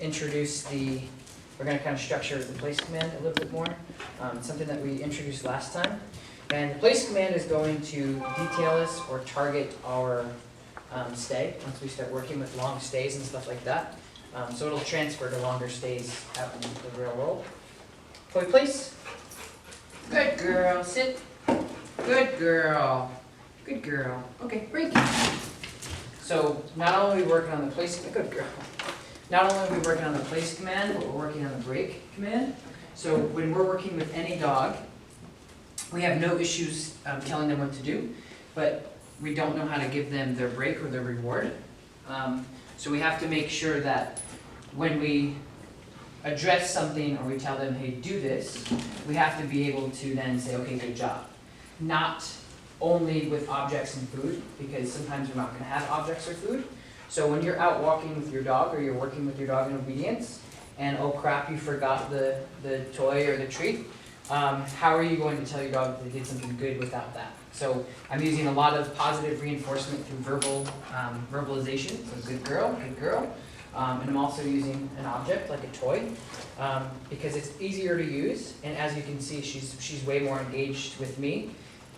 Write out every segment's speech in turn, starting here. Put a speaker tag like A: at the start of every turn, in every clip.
A: introduce we're going to kind of structure the place command a little bit more. Something that we introduced last time. And the place command is going to detail us or target our stay once we start working with long stays and stuff like that. So it'll transfer to longer stays out in the real world. Toy place. Good girl. Sit. Good girl. Good girl. Okay, break. So not only are we working on the place, good girl. Not only are we working on the place command, but we're working on the break command. So when we're working with any dog, we have no issues telling them what to do, but we don't know how to give them their break or their reward. So we have to make sure that when we address something or we tell them, hey, do this, we have to be able to then say, okay, good job. Not only with objects and food, because sometimes we're not going to have objects or food. So when you're out walking with your dog or you're working with your dog in obedience, and oh crap, you forgot the toy or the treat, how are you going to tell your dog that they did something good without that? So I'm using a lot of positive reinforcement through verbalization, so good girl, and I'm also using an object like a toy because it's easier to use, and as you can see, she's way more engaged with me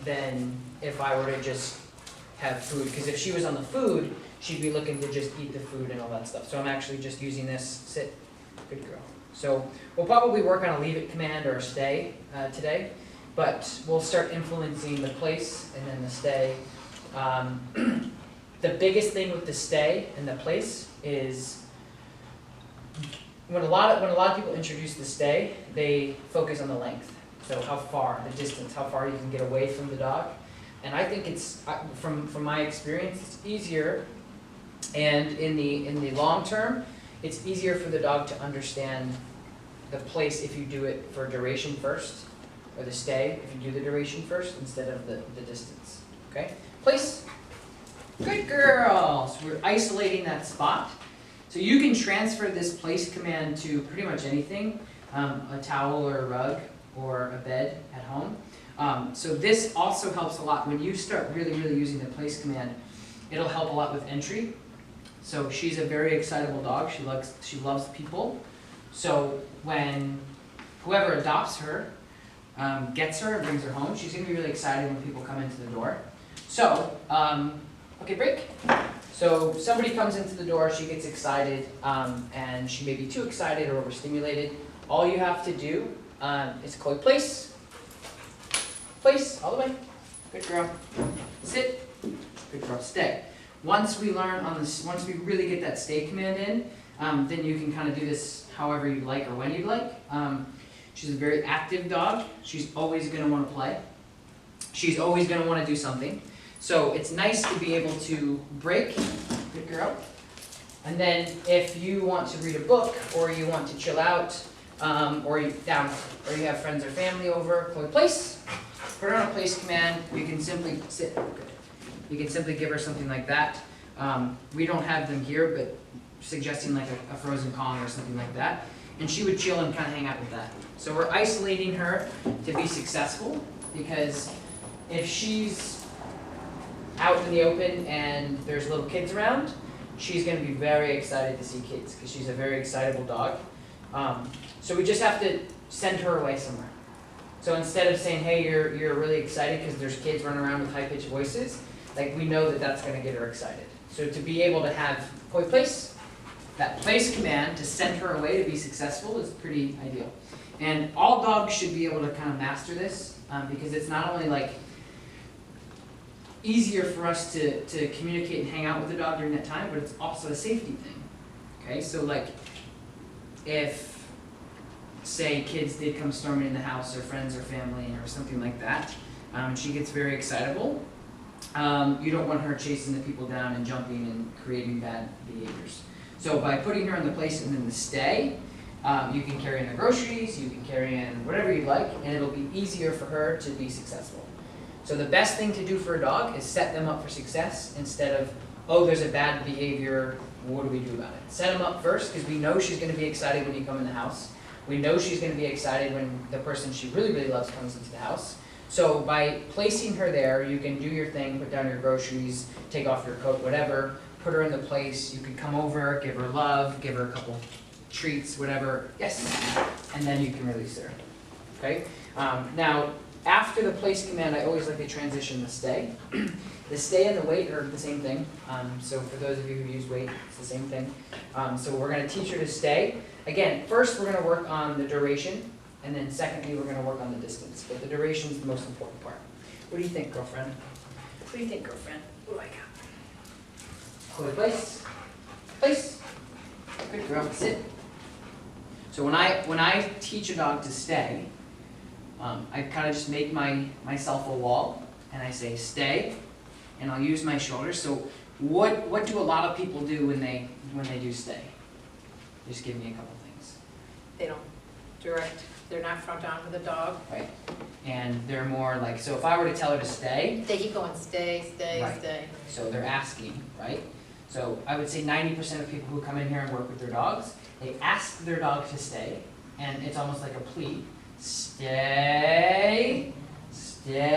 A: than if I were to just have food, because if she was on the food, she'd be looking to just eat the food and all that stuff. So I'm actually just using this, sit, good girl. So we'll probably work on a leave it command or a stay today, but we'll start influencing the place and then the stay. The biggest thing with the stay and the place is when a lot of people introduce the stay, they focus on the length. So how far, the distance, how far you can get away from the dog. And I think it's, from my experience, it's easier, and in the long term, it's easier for the dog to understand the place if you do it for duration first, or the stay if you do the duration first instead of the distance. Okay? Place. Good girl. So we're isolating that spot. So you can transfer this place command to pretty much anything, a towel or a rug or a bed at home. So this also helps a lot when you start really using the place command. It'll help a lot with entry. So she's a very excitable dog. She loves people. So when whoever adopts her gets her and brings her home, she's going to be really excited when people come into the door. So, okay, break. So somebody comes into the door, she gets excited, and she may be too excited or overstimulated. All you have to do is call place. Place, all the way. Good girl. Sit. Good girl. Stay. Once we learn on this, once we really get that stay command in, then you can kind of do this however you like or when you like. She's a very active dog. She's always going to want to play. She's always going to want to do something. So it's nice to be able to break. Good girl. And then if you want to read a book or you want to chill out, or you have friends or family over, call place. Put her on a place command. You can simply sit. Good. You can simply give her something like that. We don't have them here, but suggesting like a frozen Kong or something like that. And she would chill and kind of hang out with that. So we're isolating her to be successful, because if she's out in the open and there's little kids around, she's going to be very excited to see kids because she's a very excitable dog. So we just have to send her away somewhere. So instead of saying, hey, you're really excited because there's kids running around with high-pitched voices, like we know that that's going to get her excited. So to be able to have koi place, that place command to send her away to be successful is pretty ideal. And all dogs should be able to kind of master this because it's not only like easier for us to communicate and hang out with the dog during that time, but it's also a safety thing. Okay, so like if, say, kids did come storming in the house, or friends or family or something like that, she gets very excitable. You don't want her chasing the people down and jumping and creating bad behaviors. So by putting her in the place and then the stay, you can carry in the groceries, you can carry in whatever you like, and it'll be easier for her to be successful. So the best thing to do for a dog is set them up for success instead of, oh, there's a bad behavior, what do we do about it? Set them up first because we know she's going to be excited when you come in the house. We know she's going to be excited when the person she really loves comes into the house. So by placing her there, you can do your thing, put down your groceries, take off your coat, whatever, put her in the place. You can come over, give her love, give her a couple treats, whatever, yes, and then you can release her, okay? Now, after the place command, I always like to transition the stay. The stay and the wait are the same thing, so for those of you who use wait, it's the same thing. So we're gonna teach her to stay. Again, first we're gonna work on the duration, and then secondly, we're gonna work on the distance, but the duration is the most important part. What do you think, girlfriend? What do you think, girlfriend? What do I got? Hold place. Place. Good girl. Sit. So when I teach a dog to stay, I kind of just make myself a wall, and I say stay, and I'll use my shoulders. So what do a lot of people do when they do stay? Just give me a couple things.
B: They don't direct, they're not front on with the dog.
A: Right. And they're more like, so if I were to tell her to stay.
B: They keep going, stay, stay,
A: Right.
B: stay.
A: So they're asking, right? So I would say 90% of people who come in here and work with their dogs, they ask their dog to stay, and it's almost like a plea. Stay, stay,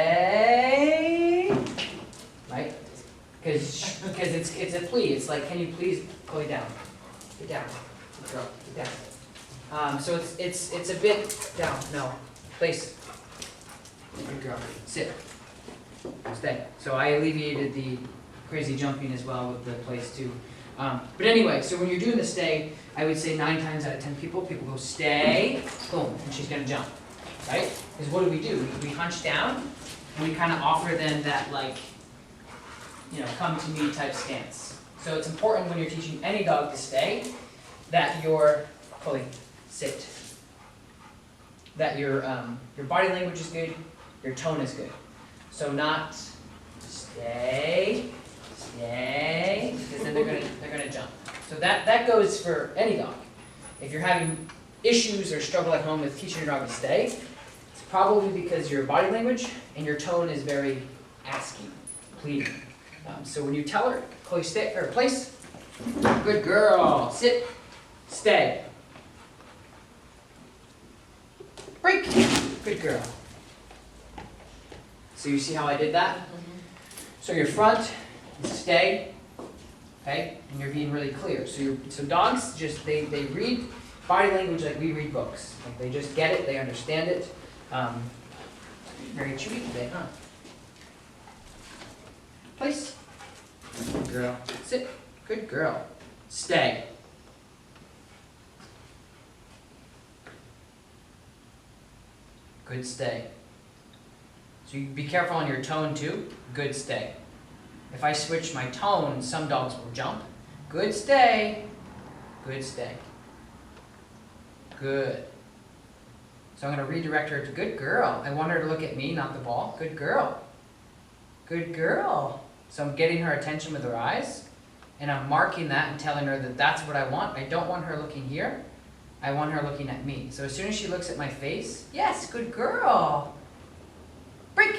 A: right? Because it's a plea. It's like, can you please go down? Get down, good girl, get down. So it's a bit down. No, place. Good girl. Sit. Stay. So I alleviated the crazy jumping as well with the place too. But anyway, so when you're doing the stay, I would say 9 times out of 10 people go stay, boom, and she's gonna jump, right? Because what do? We hunch down, and we kind of offer them that, like, you know, come to me type stance. So it's important when you're teaching any dog to stay that you're fully sit, that your body language is good, your tone is good. So not stay, stay, because then they're gonna jump. So that goes for any dog. If you're having issues or struggle at home with teaching your dog to stay, it's probably because your body language and your tone is very asking, pleading. So when you tell her, Chloe, stay, or place, good girl, sit, stay. Break, good girl. So you see how I did that? So your front, stay, okay, and you're being really clear. So dogs just, they read body language like we read books. Like they just get it, they understand it. Very chewy today, huh? Place. Good girl. Sit. Good girl. Stay. Good stay. So you be careful on your tone too. Good stay. If I switch my tone, some dogs will jump. Good stay. Good stay. Good. So I'm going to redirect her to good girl. I want her to look at me, not the ball. Good girl. Good girl. So I'm getting her attention with her eyes, and I'm marking that and telling her that that's what I want. I don't want her looking here. I want her looking at me. So as soon as she looks at my face, yes, good girl. Break.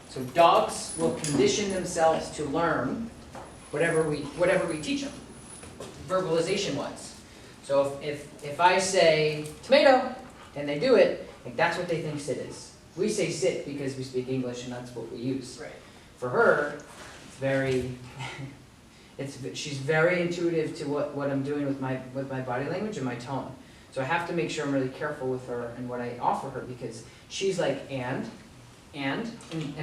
A: So dogs will condition themselves to learn whatever we teach them, verbalization-wise. So if I say tomato and they do it, like that's what they think sit is. We say sit because we speak English and that's what we use.
B: Right.
A: For her, it's very, she's very intuitive to what I'm doing with my body language and my tone. So I have to make sure I'm really careful with her and what I offer her, because she's like and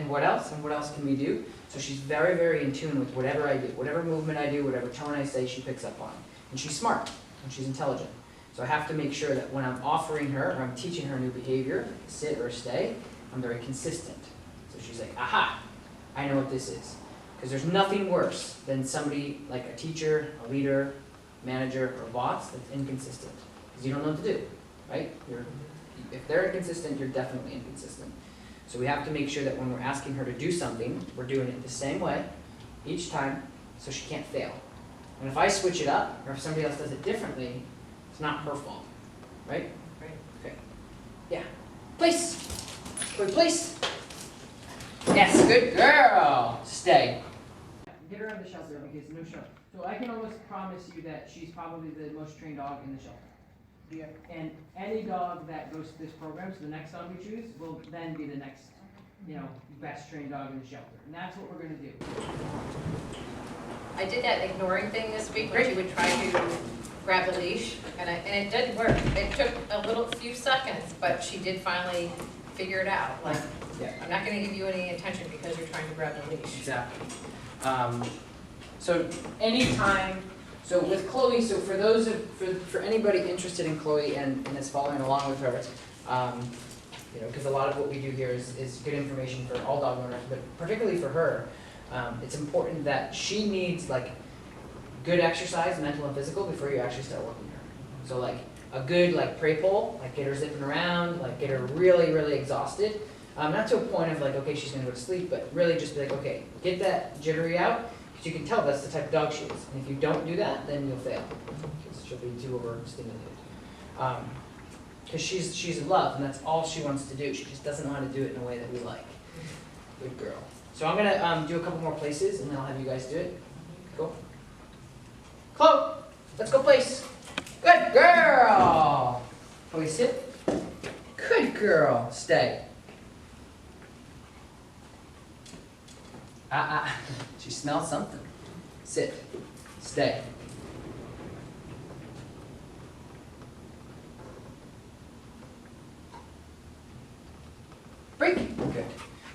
A: what else? And what else can we do? So she's very, very in tune with whatever I do, whatever movement I do, whatever tone I say, she picks up on. And she's smart, and she's intelligent. So I have to make sure that when I'm offering her, or I'm teaching her new behavior, sit or stay, I'm very consistent. So she's like, aha, I know what this is. Because there's nothing worse than somebody, like a teacher, a leader, manager, or boss, that's inconsistent. Because you don't know what to do, right? If they're inconsistent, you're definitely inconsistent. So we have to make sure that when we're asking her to do something, we're doing it the same way each time, so she can't fail. And if I switch it up, or if somebody else does it differently, it's not her fault, right?
B: Right.
A: Okay. Yeah. Place. Good place. Yes, good girl. Stay. Get her out of the shelter because no shelter. So I can almost promise you that she's probably the most trained dog in the shelter. Yeah. And any dog that goes to this program, so the next dog we choose, will then be the next, best trained dog in the shelter. And that's what we're going to do.
B: I did that ignoring thing this week when
A: Great.
B: she would try to grab the leash, and it did work. It took a few seconds, but she did finally figure it out. Like,
A: Yeah.
B: I'm not gonna give you any attention because you're trying to grab the leash.
A: Exactly. So anytime, so with Chloe, so for those for anybody interested in Chloe and is following along with her, you know, because a lot of what we do here is good information for all dog owners, but particularly for her, it's important that she needs like good exercise, mental and physical, before you actually start working her. So like a good like prey pull, like get her zipping around, like get her really, really exhausted. Not to a point of like, okay, she's gonna go to sleep, but really just be like, okay, get that jittery out, because you can tell that's the type of dog she is. And if you don't do that, then you'll fail, because she'll be too overstimulated. Because she's in love, and that's all she wants to do. She just doesn't know how to do it in a way that we like. Good girl. So I'm gonna do a couple more places, and then I'll have you guys do it. Cool. Chloe, let's go place. Good girl. Chloe, sit. Good girl. Stay. She smells something. Sit. Stay. Break. Good.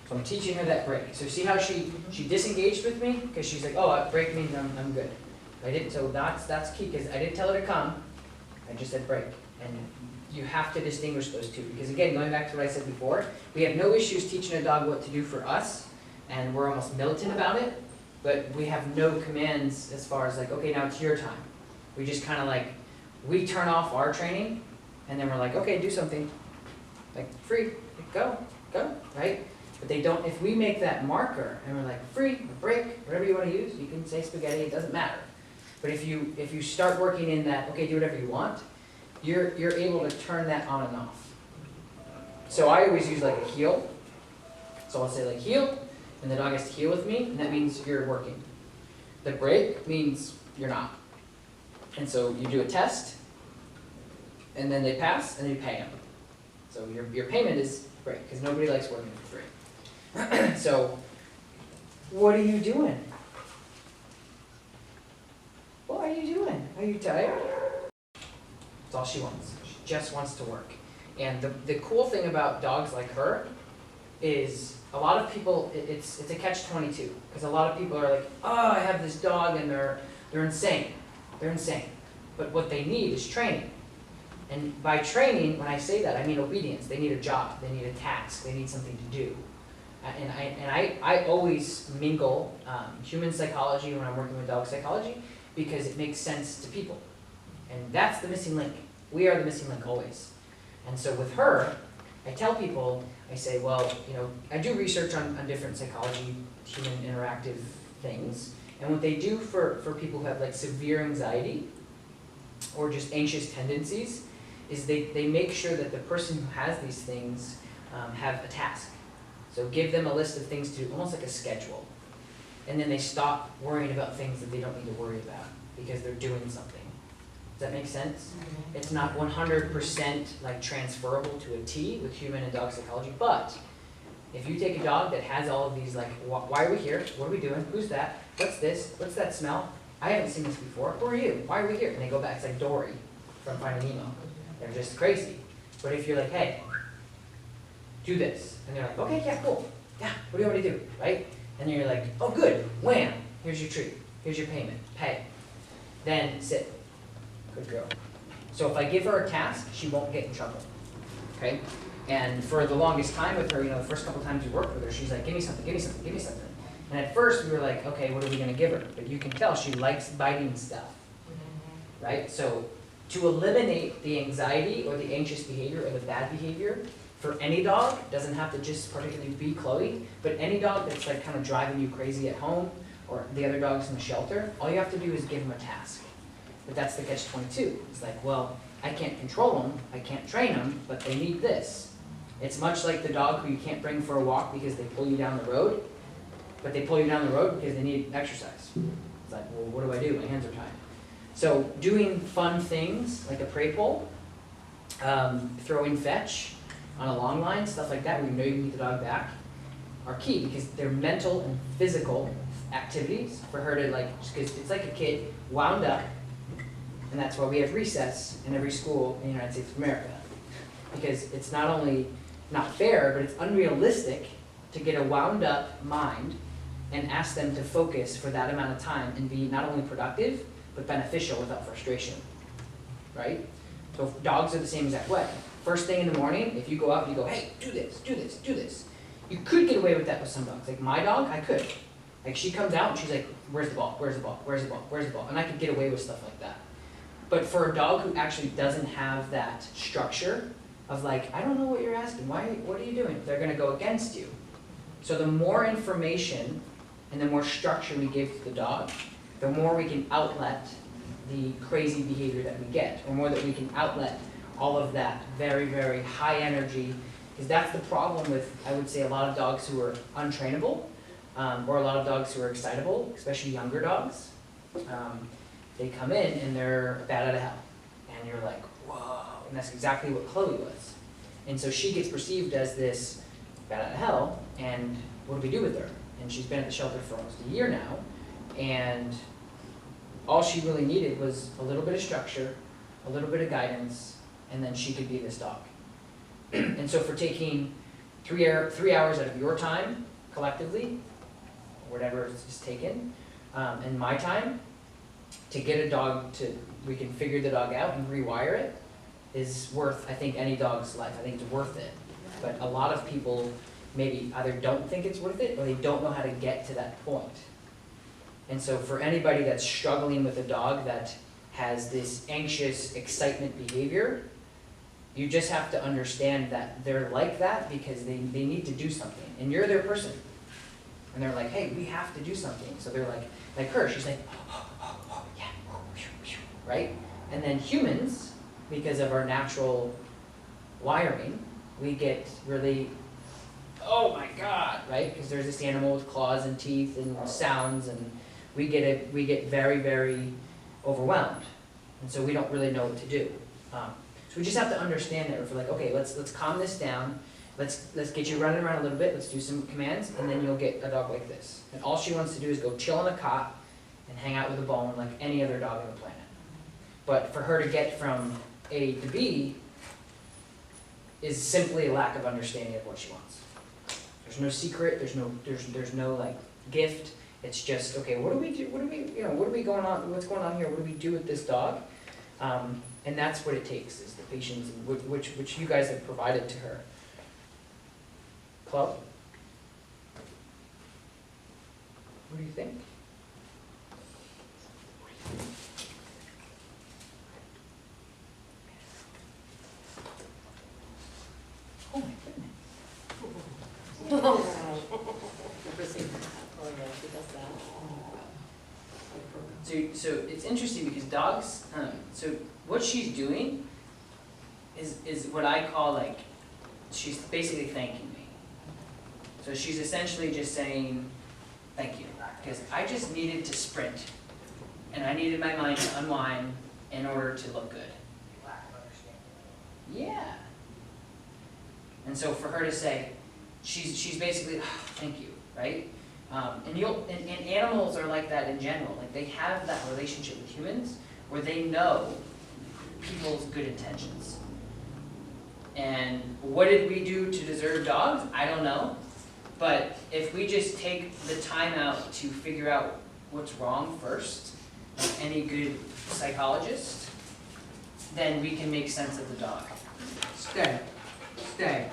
A: So I'm teaching her that break. So see how she disengaged with me? Because she's like, oh, break means I'm good. I didn't, so that's key, because I didn't tell her to come. I just said break. And you have to distinguish those two. Because again, going back to what I said before, we have no issues teaching a dog what to do for us, and we're almost militant about it, but we have no commands as far as like, okay, now it's your time. We just kind of like, we turn off our training, and then we're like, okay, do something. Like, free, go, right? But they don't, if we make that marker, and we're like, free, or break, whatever you want to use, you can say spaghetti, it doesn't matter. But if you start working in that, okay, do whatever you want, you're able to turn that on and off. So I always use like a heel. So I'll say like heel, and the dog has to heel with me, and that means you're working. The break means you're not. And so you do a test, and then they pass, and then you pay them. So your payment is break, because nobody likes working for free. So what are you doing? What are you doing? Are you tired? That's all she wants. She just wants to work. And the cool thing about dogs like her is a lot of people, it's a catch-22. Because a lot of people are like, oh, I have this dog and they're insane. They're insane. But what they need is training. And by training, when I say that, I mean obedience. They need a job. They need a task. They need something to do. And I always mingle human psychology when I'm working with dog psychology, because it makes sense to people. And that's the missing link. We are the missing link always. And so with her, I tell people, I say, well, you know, I do research on different psychology, human interactive things. And what they do for people who have like severe anxiety or just anxious tendencies is they make sure that the person who has these things have a task. So give them a list of things to do, almost like a schedule. And then they stop worrying about things that they don't need to worry about because they're doing something. Does that make sense? Mm-hmm. It's not 100% like transferable to a T with human and dog psychology, but if you take a dog that has all of these, like, why are we here? What are we doing? Who's that? What's this? What's that smell? I haven't seen this before. Who are you? Why are we here? And they go back. It's like Dory from Finding Nemo. They're just crazy. But if you're like, hey, do this, and they're like, okay, yeah, cool. Yeah, what do you want me to do? Right? And then you're like, oh, good. Wham! Here's your treat. Here's your payment. Pay. Then sit. Good girl. So if I give her a task, she won't get in trouble. Okay? And for the longest time with her, you know, the first couple times we worked with her, she's like, give me something, give me something, give me something. And at first we were like, okay, what are we going to give her? But you can tell she likes biting stuff. Right? So to eliminate the anxiety or the anxious behavior or the bad behavior for any dog, doesn't have to just particularly be Chloe, but any dog that's like kind of driving you crazy at home or the other dogs in the shelter, all you have to do is give them a task. But that's the catch-22. It's like, well, I can't control them, I can't train them, but they need this. It's much like the dog who you can't bring for a walk because they pull you down the road, but they pull you down the road because they need exercise. It's like, well, what do I do? My hands are tied. So doing fun things like a prey pull, throwing fetch on a long line, stuff like that, where you know you can get the dog back, are key because they're mental and physical activities for her to like, because it's like a kid wound up, And that's why we have recess in every school in the United States of America. Because it's not only not fair, but it's unrealistic to get a wound up mind and ask them to focus for that amount of time and be not only productive, but beneficial without frustration, right? So dogs are the same exact way. First thing in the morning, if you go out and you go, hey, do this, do this, do this, you could get away with that with some dogs. Like my dog, I could. Like she comes out and she's like, where's the ball, where's the ball, where's the ball, where's the ball? And I could get away with stuff like that. But for a dog who actually doesn't have that structure of like, I don't know what you're asking, what are you doing? They're gonna go against you. So the more information and the more structure we give to the dog, the more we can outlet the crazy behavior that we get, or more that we can outlet all of that very, very high energy, because that's the problem with, I would say, a lot of dogs who are untrainable, or a lot of dogs who are excitable, especially younger dogs. They come in and they're bat out of hell, and you're like, whoa, and that's exactly what Chloe was. And so she gets perceived as this bat out of hell, and what do we do with her? And she's been at the shelter for almost a year now, and all she really needed was a little bit of structure, a little bit of guidance, and then she could be this dog. And so for taking 3 hours out of your time collectively, whatever is taken, and my time, to get a dog we can figure the dog out and rewire it, is worth, I think, any dog's life. I think it's worth it. But a lot of people maybe either don't think it's worth it, or they don't know how to get to that point. And so for anybody that's struggling with a dog that has this anxious excitement behavior, you just have to understand that they're like that because they need to do something. And you're their person. And they're like, hey, we have to do something. So they're like her, she's like, oh, yeah, right? And then humans, because of our natural wiring, we get really, oh my God, right? Because there's this animal with claws and teeth and sounds, and we get very, very overwhelmed. And so we don't really know what to do. So we just have to understand that. We're like, okay, let's calm this down. Let's get you running around a little bit. Let's do some commands, and then you'll get a dog like this. And all she wants to do is go chill on a cot and hang out with a bone like any other dog on the planet. But for her to get from A to B is simply a lack of understanding of what she wants. There's no secret. There's no like gift. It's just, okay, what do we do? What's going on here? What do we do with this dog? And that's what it takes, is the patience, which you guys have provided to her. Chloe? What do you think? Oh my goodness.
B: Never seen that. Oh yeah, she does that.
A: So it's interesting because dogs, so what she's doing is what I call like, she's basically thanking me. So she's essentially just saying, thank you, because I just needed to sprint, and I needed my mind to unwind in order to look good. Yeah. And so for her to say, she's basically, oh, thank you, right? And animals are like that in general. Like they have that relationship with humans where they know people's good intentions. And what did we do to deserve dogs? I don't know. But if we just take the time out to figure out what's wrong first, like any good psychologist, then we can make sense of the dog. Stay. Stay.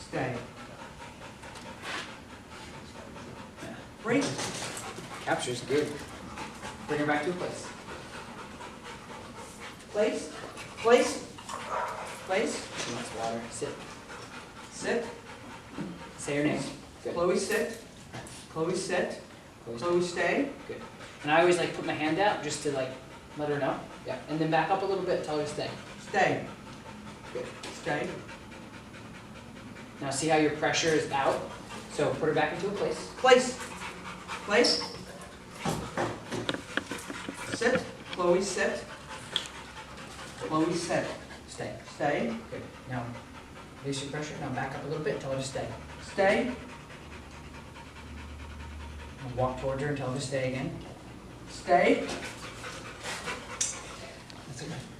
A: Stay. Break. Capture's good. Bring her back to a place. Place. Place. Place. She wants water. Sit. Sit. Say your name. Good. Chloe, sit. Chloe, sit. Chloe, stay. Good. And I always like put my hand out just to like let her know. Yeah. And then back up a little bit, tell her to stay. Stay. Good. Stay. Now see how your pressure is out? So put her back into a place. Place. Place. Sit. Chloe, sit. Chloe, sit. Stay. Stay. Good. Now, release your pressure. Now back up a little bit. Tell her to stay. Stay. Now walk towards her and tell her to stay again. Stay.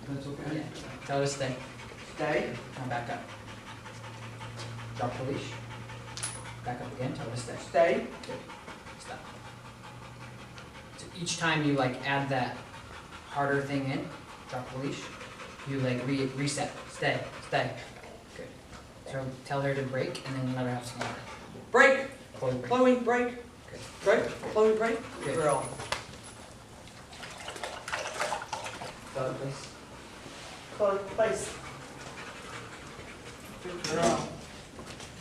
C: That's okay?
A: Yeah. Tell her to stay.
C: Stay.
A: Now back up. Drop the leash. Back up again, tell her to stay.
C: Stay.
A: Good. Stop. So each time you like add that harder thing in, drop the leash, you like reset. Stay, stay. Good. So tell her to break and then let her have some water.
C: Break.
A: Chloe, break.
C: Chloe, break.
A: Good.
C: Break. Chloe, break.
A: Good.
C: Girl.
A: Chloe, please.
C: Chloe, place. Good girl.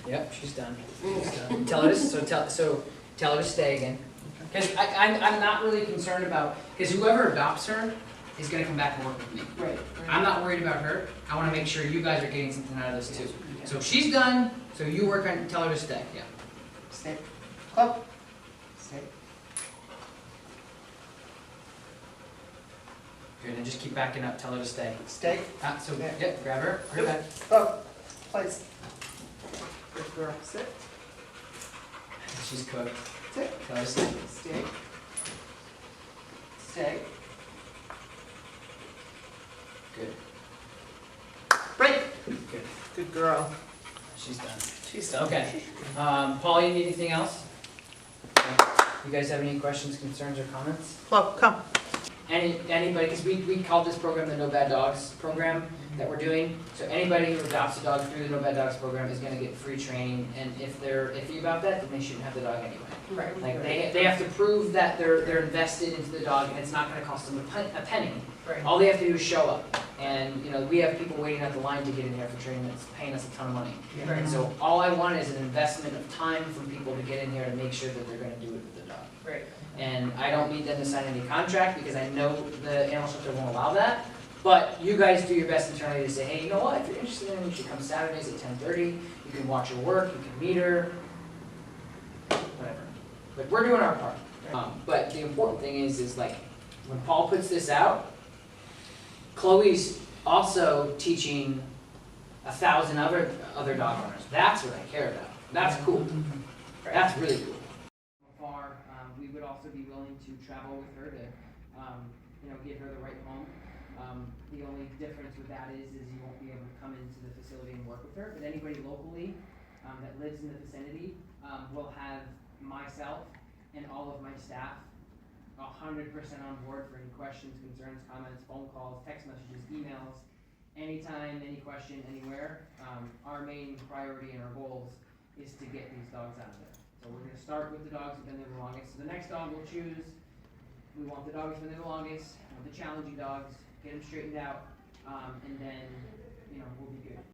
A: Yep, she's done. She's done. Tell her to, tell her to stay again. Because I'm not really concerned about, because whoever adopts her is gonna come back and work with me.
C: Right.
A: I'm not worried about her. I wanna make sure you guys are getting something out of this too. So she's done, so you work on, tell her to stay, yeah.
C: Stay. Chloe. Stay.
A: Good, and just keep backing up, tell her to stay.
C: Stay.
A: So,
C: Yeah.
A: yep, grab her, her back.
C: Chloe. Place. Good girl. Sit.
A: She's cooked.
C: Sit.
A: Tell her to stay.
C: Stay. Stay.
A: Good,
C: Break.
A: good.
C: Good girl.
A: She's done.
C: She's done.
A: Okay. Paul, you need anything else? You guys have any questions, concerns, or comments?
C: Chloe, come.
A: Anybody, because we called this program the No Bad Dogs program that we're doing. So anybody who adopts a dog through the No Bad Dogs program is gonna get free training, and if they're iffy about that, then they shouldn't have the dog anyway.
C: Right.
A: Like, they have to prove that they're invested into the dog, and it's not gonna cost them a penny.
C: Right.
A: All they have to do is show up. And, you know, we have people waiting at the line to get in here for training that's paying us a ton of money.
C: Right.
A: And so all I want is an investment of time from people to get in here to make sure that they're gonna do it with the dog.
C: Right.
A: And I don't need them to sign any contract because I know the animal shelter won't allow that. But you guys do your best internally to say, hey, you know what, if you're interested in it, you should come Saturdays at 10:30. You can watch her work, you can meet her, whatever. But we're doing our part. But the important thing is like, when Paul puts this out, Chloe's also teaching 1,000 other dog owners. That's what I care about. That's cool. That's really cool. Far, we would also be willing to travel with her to, you know, get her the right home. The only difference with that is you won't be able to come into the facility and work with her. But anybody locally that lives in the vicinity will have myself and all of my staff 100% on board for any questions, concerns, comments, phone calls, text messages, emails, anytime, any question, anywhere. Our main priority and our goals is to get these dogs out of there. So we're going to start with the dogs who've been there the longest. So the next dog we'll choose, we want the dogs who've been there the longest, the challenging dogs, get them straightened out, and then, you know, we'll be good.